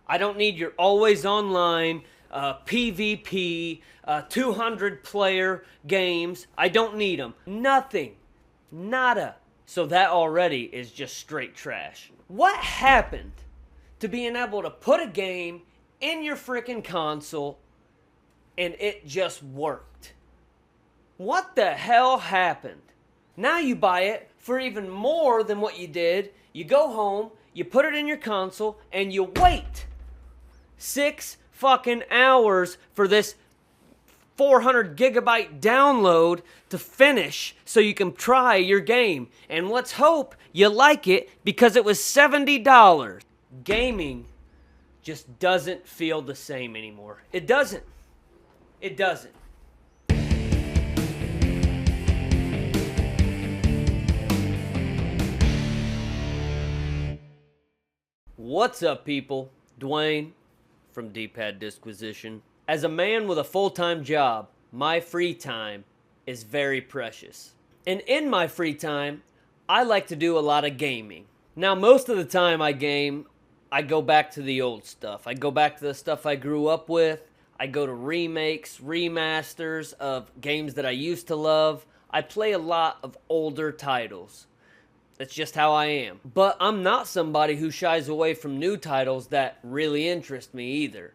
I don't need your always online, PvP, 200 player games. I don't need them. Nothing. Nada. So that already is just straight trash. What happened to being able to put a game in your freaking console and it just worked? What the hell happened? Now you buy it for even more than what you did. You go home, you put it in your console, and you wait 6 fucking hours for this 400 gigabyte download to finish so you can try your game. And let's hope you like it because it was $70. Gaming just doesn't feel the same anymore. It doesn't. It doesn't. What's up, people? Dwayne from D-Pad Disquisition. As a man with a full-time job, my free time is very precious. And in my free time, I like to do a lot of gaming. Now, most of the time I game, I go back to the old stuff. I go back to the stuff I grew up with. I go to remakes, remasters of games that I used to love. I play a lot of older titles. That's just how I am. But I'm not somebody who shies away from new titles that really interest me either.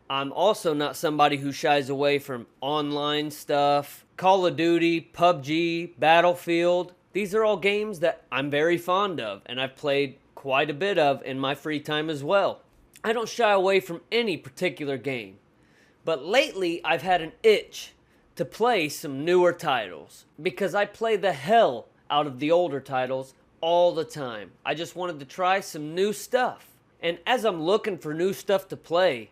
I'm also not somebody who shies away from online stuff. Call of Duty, PUBG, Battlefield. These are all games that I'm very fond of and I've played quite a bit of in my free time as well. I don't shy away from any particular game. But lately I've had an itch to play some newer titles because I play the hell out of the older titles all the time. I just wanted to try some new stuff. And as I'm looking for new stuff to play,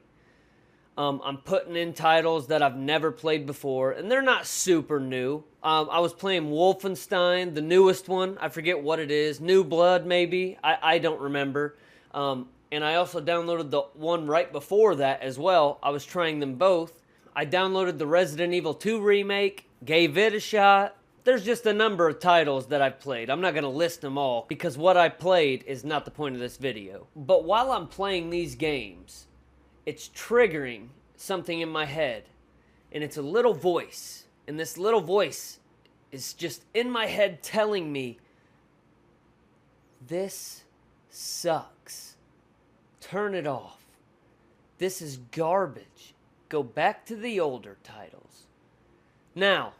I'm putting in titles that I've never played before, and they're not super new. I was playing Wolfenstein, the newest one. I forget what it is. New Blood, maybe. I don't remember. And I also downloaded the one right before that as well. I was trying them both. I downloaded the Resident Evil 2 remake, gave it a shot. There's just a number of titles that I've played. I'm not going to list them all because what I played is not the point of this video. But while I'm playing these games, it's triggering something in my head. And it's a little voice. And this little voice is just in my head telling me, this sucks. Turn it off. This is garbage. Go back to the older titles. Now,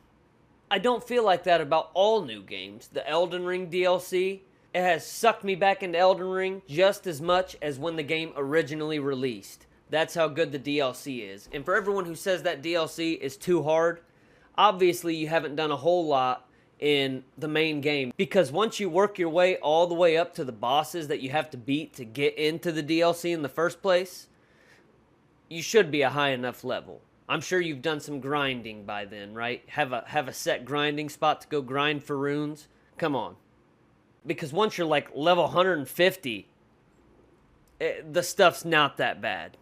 I don't feel like that about all new games. The Elden Ring DLC, it has sucked me back into Elden Ring just as much as when the game originally released. That's how good the DLC is. And for everyone who says that DLC is too hard, obviously you haven't done a whole lot in the main game. Because once you work your way all the way up to the bosses that you have to beat to get into the DLC in the first place, you should be a high enough level. I'm sure you've done some grinding by then, right? Have a set grinding spot to go grind for runes. Come on. Because once you're like level 150, the stuff's not that bad.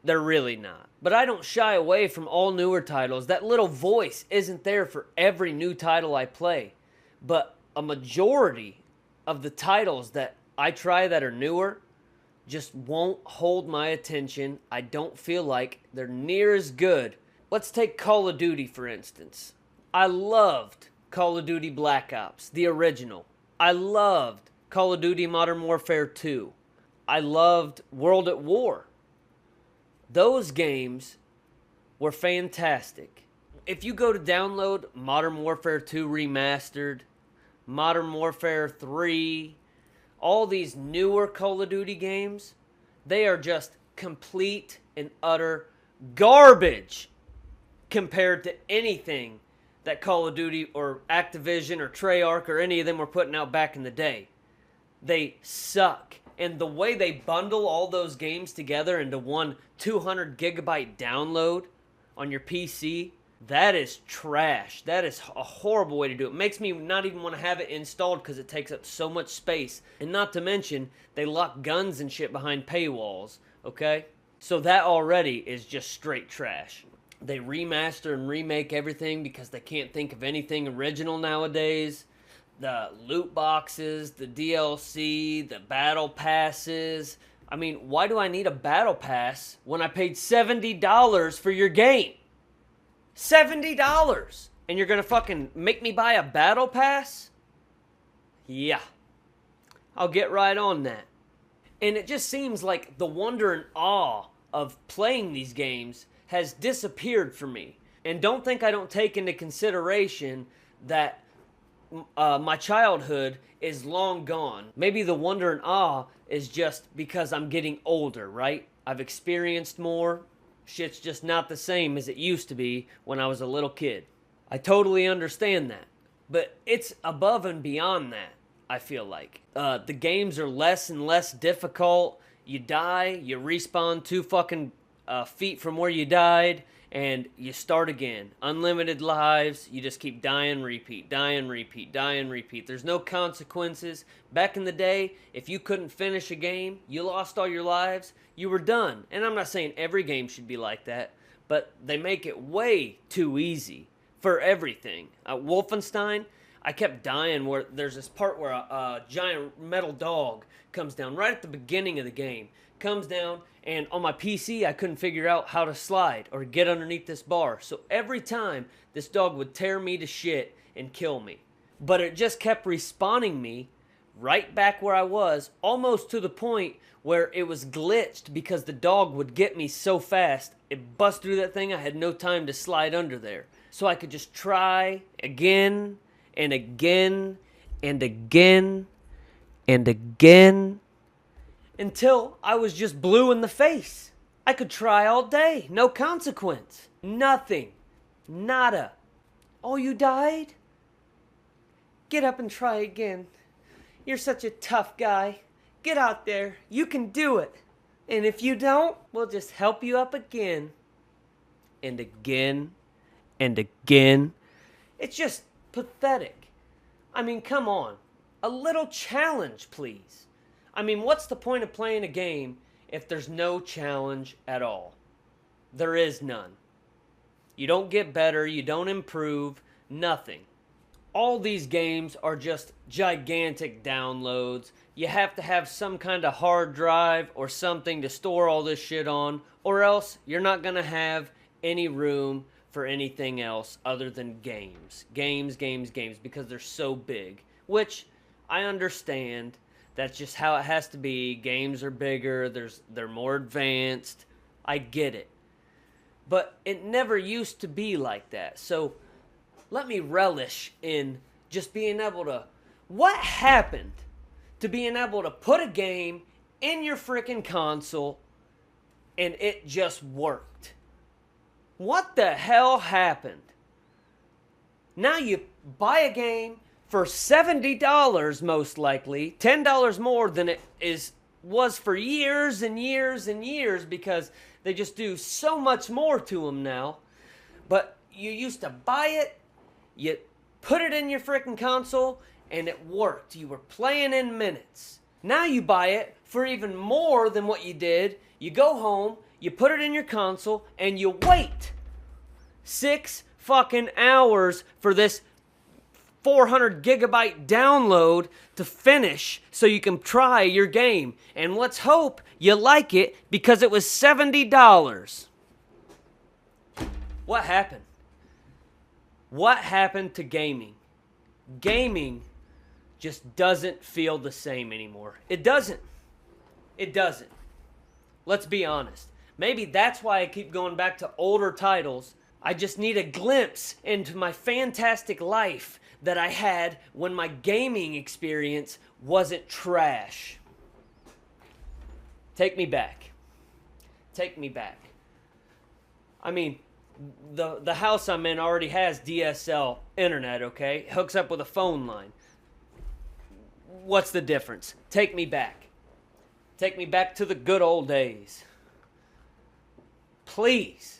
They're really not. But I don't shy away from all newer titles. That little voice isn't there for every new title I play. But a majority of the titles that I try that are newer just won't hold my attention. I don't feel like they're near as good. Let's take Call of Duty, for instance. I loved Call of Duty Black Ops, the original. I loved Call of Duty Modern Warfare 2. I loved World at War. Those games were fantastic. If you go to download Modern Warfare 2 Remastered, Modern Warfare 3, all these newer Call of Duty games, they are just complete and utter garbage compared to anything that Call of Duty or Activision or Treyarch or any of them were putting out back in the day. They suck. And the way they bundle all those games together into one 200 gigabyte download on your PC, that is trash. That is a horrible way to do it. It makes me not even want to have it installed because it takes up so much space. And not to mention, they lock guns and shit behind paywalls, okay? So that already is just straight trash. They remaster and remake everything because they can't think of anything original nowadays. The loot boxes, the DLC, the battle passes. I mean, why do I need a battle pass when I paid $70 for your game? $70! And you're gonna fucking make me buy a battle pass? Yeah. I'll get right on that. And it just seems like the wonder and awe of playing these games has disappeared for me. And don't think I don't take into consideration that my childhood is long gone. Maybe the wonder and awe is just because I'm getting older, right? I've experienced more. Shit's just not the same as it used to be when I was a little kid. I totally understand that. But it's above and beyond that, I feel like. The games are less and less difficult. You die, you respawn 2 fucking feet from where you died, and you start again. Unlimited lives, you just keep dying, repeat, dying, repeat, dying, repeat. There's no consequences. Back in the day, if you couldn't finish a game, you lost all your lives, you were done. And I'm not saying every game should be like that, but they make it way too easy for everything. Wolfenstein, I kept dying where there's this part where a giant metal dog comes down right at the beginning of the game. Comes down, and on my PC, I couldn't figure out how to slide or get underneath this bar. So every time, this dog would tear me to shit and kill me. But it just kept respawning me right back where I was, almost to the point where it was glitched because the dog would get me so fast. It bust through that thing, I had no time to slide under there. So I could just try again and again and again and again until I was just blue in the face. I could try all day, no consequence, nothing, nada. Oh, you died? Get up and try again. You're such a tough guy. Get out there, you can do it. And if you don't, we'll just help you up again. And again and again. It's just pathetic. I mean, come on. A little challenge, please. I mean, what's the point of playing a game if there's no challenge at all? There is none. You don't get better, you don't improve, nothing. All these games are just gigantic downloads. You have to have some kind of hard drive or something to store all this shit on, or else you're not going to have any room for anything else other than games. Games, because they're so big. Which, I understand. That's just how it has to be. Games are bigger, they're more advanced. I get it. But it never used to be like that. So let me relish in just being able to... What happened to being able to put a game in your freaking console and it just worked? What the hell happened? Now you buy a game for $70 most likely, $10 more than it was for years and years and years because they just do so much more to them now. But you used to buy it, you put it in your freaking console, and it worked. You were playing in minutes. Now you buy it for even more than what you did. You go home, you put it in your console, and you wait 6 fucking hours for this 400 gigabyte download to finish so you can try your game. And let's hope you like it because it was $70. What happened? What happened to gaming? Gaming just doesn't feel the same anymore. It doesn't. It doesn't. Let's be honest. Maybe that's why I keep going back to older titles. I just need a glimpse into my fantastic life that I had when my gaming experience wasn't trash. Take me back. Take me back. I mean, the house I'm in already has DSL internet, okay? It hooks up with a phone line. What's the difference? Take me back. Take me back to the good old days. Please,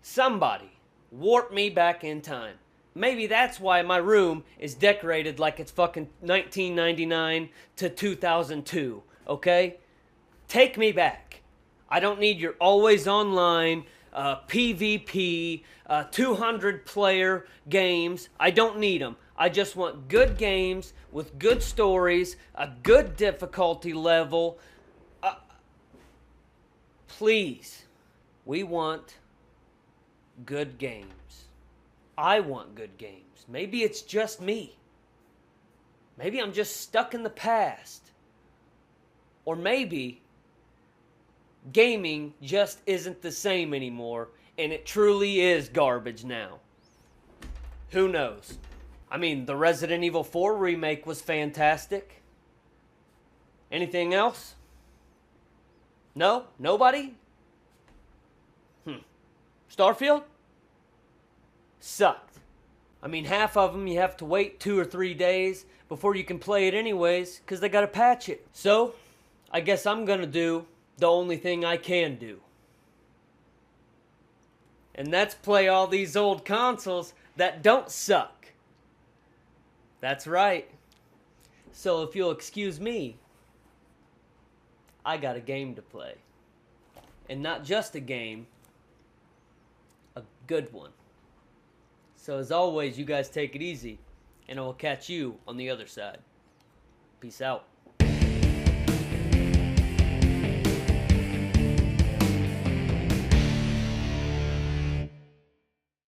somebody, warp me back in time. Maybe that's why my room is decorated like it's fucking 1999 to 2002, okay? Take me back. I don't need your always online, PvP, 200 player games. I don't need them. I just want good games with good stories, a good difficulty level. Please, we want good games. I want good games. Maybe it's just me. Maybe I'm just stuck in the past. Or maybe gaming just isn't the same anymore and it truly is garbage now. Who knows? I mean, the Resident Evil 4 remake was fantastic. Anything else? No? Nobody? Starfield? Sucked. I mean, half of them you have to wait 2 or 3 days before you can play it anyways, because they gotta patch it. So, I guess I'm gonna do the only thing I can do. And that's play all these old consoles that don't suck. That's right. So if you'll excuse me, I got a game to play. And not just a game, a good one. So as always, you guys take it easy, and I will catch you on the other side. Peace out.